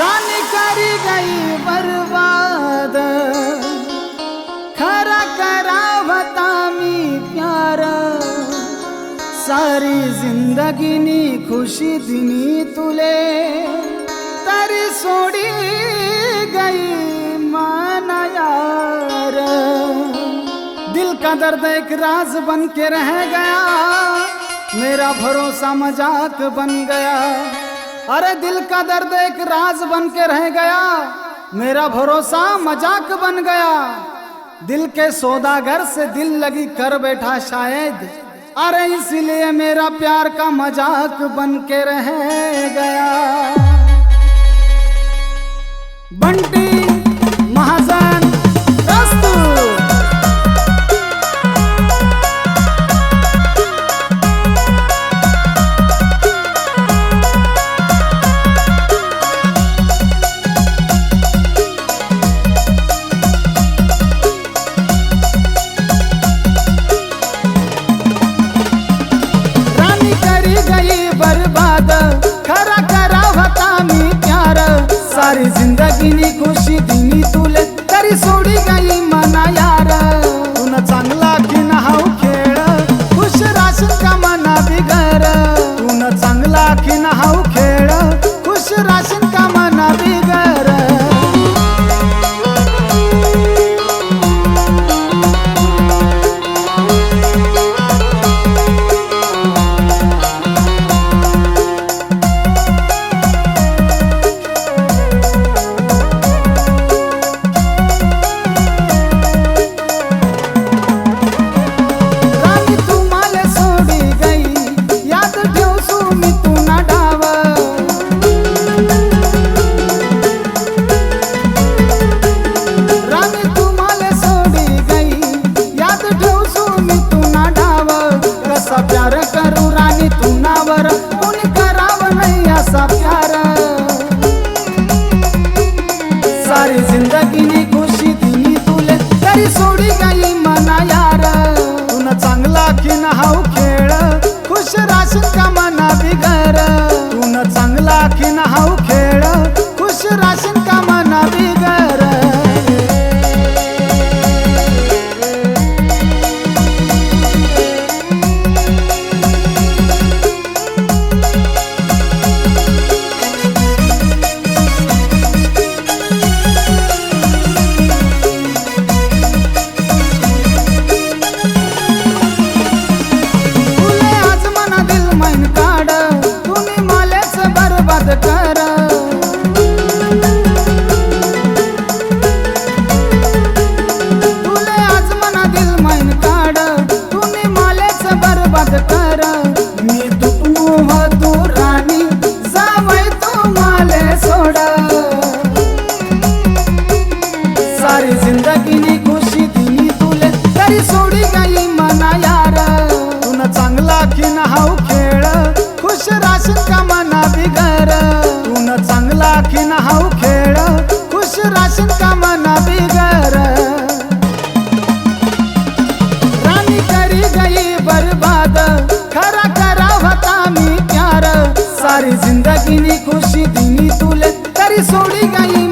रानी करी गई बर्बाद खरा करावता मी प्यार सारी जिंदगीनी खुशी दिनी तुले तरी सोडी गई माना यार। दिल का दर्द एक राज बन के रह गया, मेरा भरोसा मजाक बन गया। अरे दिल का दर्द एक राज बन के रह गया, मेरा भरोसा मजाक बन गया। दिल के सौदागर से दिल लगी कर बैठा शायद, अरे इसलिए मेरा प्यार का मजाक बन के रह गया। बंटी महाजन बर्बाद खरा करावता मी प्यार सारी जिंदगीनी खुशी दिनी तुले तरी सोडी गई मना यार। तुन चांगला की नाव खेळ खुश राशीन का मना बिगर, तुन चांगला की नाव खेळ खुश राशीन का मना बिगर। प्यार करू राणी तुनावर कोणी कराव नाही असा प्यार। सारी जिंदगीनी खुशी दिनी तुले तरी सोडी गई मना यार। तुन चांगला की नाव खेळ खुश राशीन का मना बिगर, तुन चांगला की नाव खेळ खुश राशीन का मना बिगर। कर तुले आज मना दिल मैन काढ, तुम्ही मालेच बरबाद कर। मी तुटू तू राणी जावय तू माले सोड, सारी जिंदगीनी खुशी दिनी तुले तरी सोडी गई मना यार। तुन चांगला की नाव खेळ खुश राशीन का मना बिगर, तुन चांगला की नाव खेळ खुश राशीन का मना बिगर। रानी करी गई बर्बाद खरा करावता मी प्यार सारी जिंदगीनी खुशी दिनी तुले तरी सोडी गई